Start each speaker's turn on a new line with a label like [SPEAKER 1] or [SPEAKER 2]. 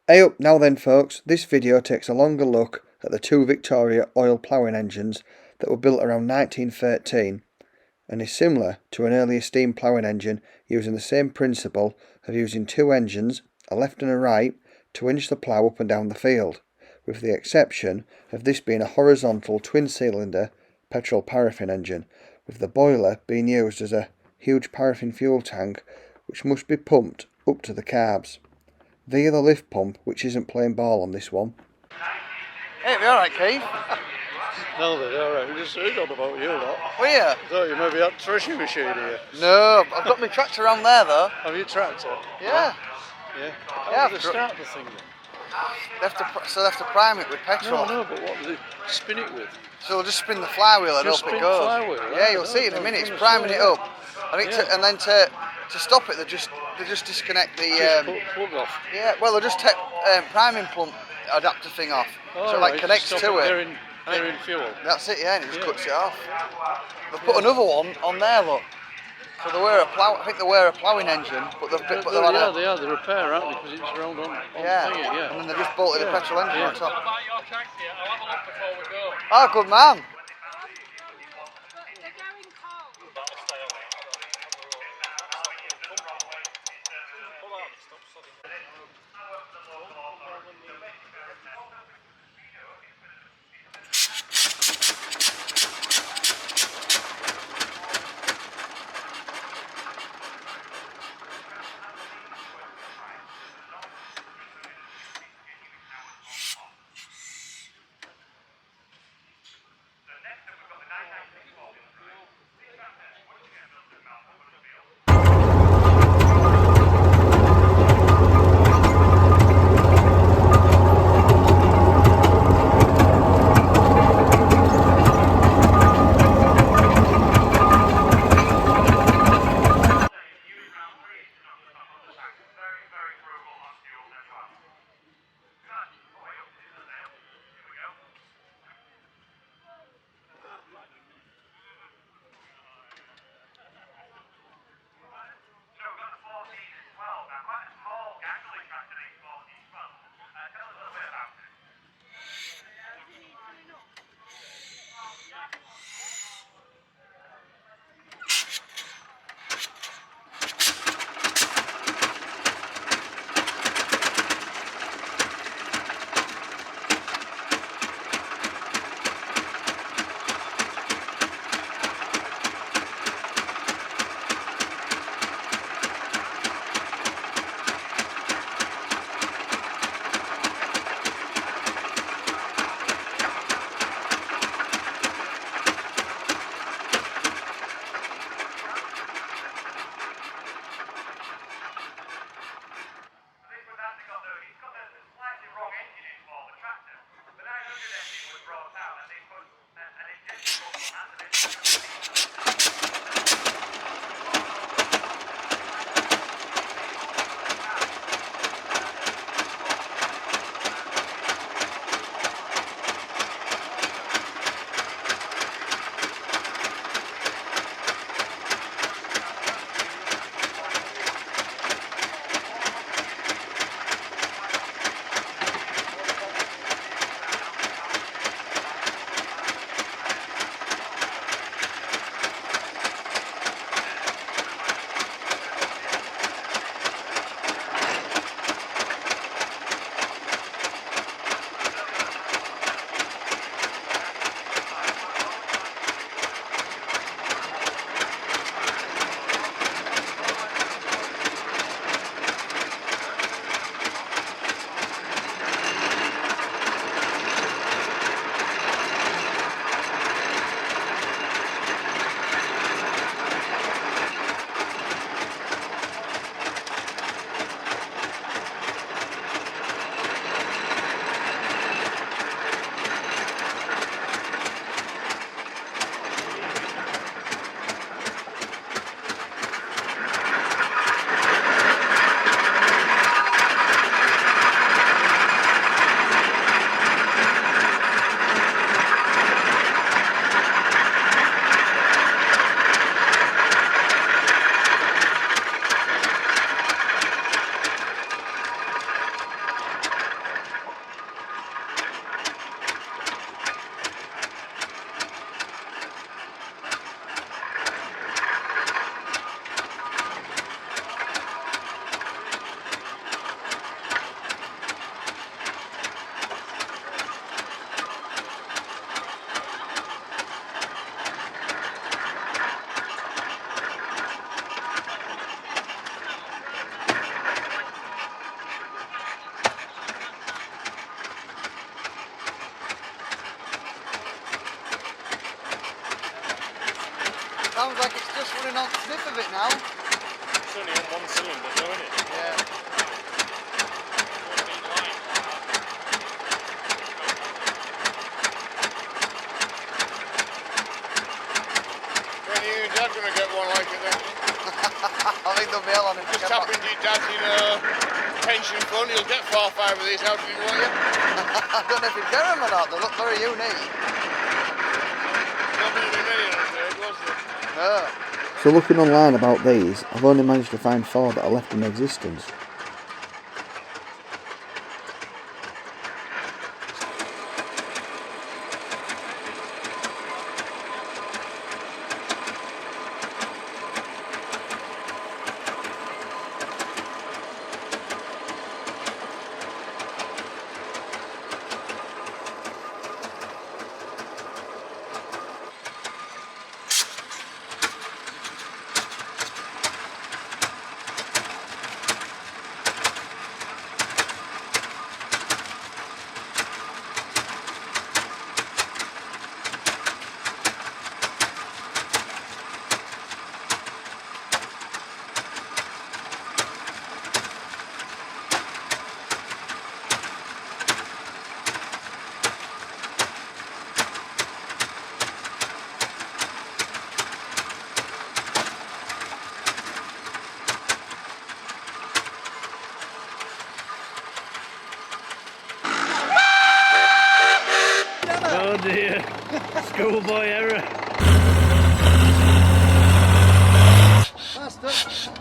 [SPEAKER 1] Hey up now then folks, this video takes a longer look at the two Victoria oil ploughing engines that were built around 1913 and is similar to an earlier steam ploughing engine using the same principle of using two engines, a left and a right, to winch the plough up and down the field, with the exception of this being a horizontal twin-cylinder petrol paraffin engine, with the boiler being used as a huge paraffin fuel tank which must be pumped up to the carbs via the lift pump, which isn't playing ball on this one. Hey, be alright, Keith?
[SPEAKER 2] No, they're alright. We just heard on about you lot.
[SPEAKER 1] Oh yeah?
[SPEAKER 2] I thought you maybe had a threshing machine here.
[SPEAKER 1] No, I've got my tractor around there though.
[SPEAKER 2] Have you tractor?
[SPEAKER 1] Yeah.
[SPEAKER 2] Yeah.
[SPEAKER 1] Yeah,
[SPEAKER 2] How do they start the thing then?
[SPEAKER 1] They have to prime it with petrol.
[SPEAKER 2] No, but what do they spin it with?
[SPEAKER 1] So they'll just spin the flywheel and
[SPEAKER 2] Just
[SPEAKER 1] up it
[SPEAKER 2] spin
[SPEAKER 1] goes.
[SPEAKER 2] flywheel,
[SPEAKER 1] Yeah,
[SPEAKER 2] right?
[SPEAKER 1] you'll see it in a
[SPEAKER 2] No,
[SPEAKER 1] minute. It's
[SPEAKER 2] no,
[SPEAKER 1] priming it
[SPEAKER 2] yeah.
[SPEAKER 1] up. I think
[SPEAKER 2] Yeah.
[SPEAKER 1] and then to stop it, they just disconnect the.
[SPEAKER 2] Just plug off.
[SPEAKER 1] Yeah, well they'll just take priming pump adapter thing off, so it like connects to it.
[SPEAKER 2] Getting fuel.
[SPEAKER 1] That's it, yeah, and it just
[SPEAKER 2] Yeah.
[SPEAKER 1] cuts it off. They've put another one on there, look. So they wear a plough. I think they wear a ploughing engine, but they've
[SPEAKER 2] They are the repair, aren't they? Because it's round on
[SPEAKER 1] yeah.
[SPEAKER 2] thingy, yeah.
[SPEAKER 1] And then they've just bolted a petrol engine on top.
[SPEAKER 3] About your tractor, I'll have a look before we go.
[SPEAKER 1] Oh, good man. sniff of it now.
[SPEAKER 2] It's only on one cylinder, though, isn't it?
[SPEAKER 1] Yeah.
[SPEAKER 2] When you and Dad gonna get one like it then?
[SPEAKER 1] I think they'll be hell on it.
[SPEAKER 2] Just tap into your dad's, pension fund. You'll get 4 or 5 of these out of it, won't you?
[SPEAKER 1] I don't know if you get them or not. They look very unique.
[SPEAKER 2] Not going to be many on the third, was there?
[SPEAKER 1] Yeah.
[SPEAKER 4] So looking online about these, I've only managed to find 4 that are left in existence.
[SPEAKER 3] Oh dear. Schoolboy error.
[SPEAKER 1] Bastard.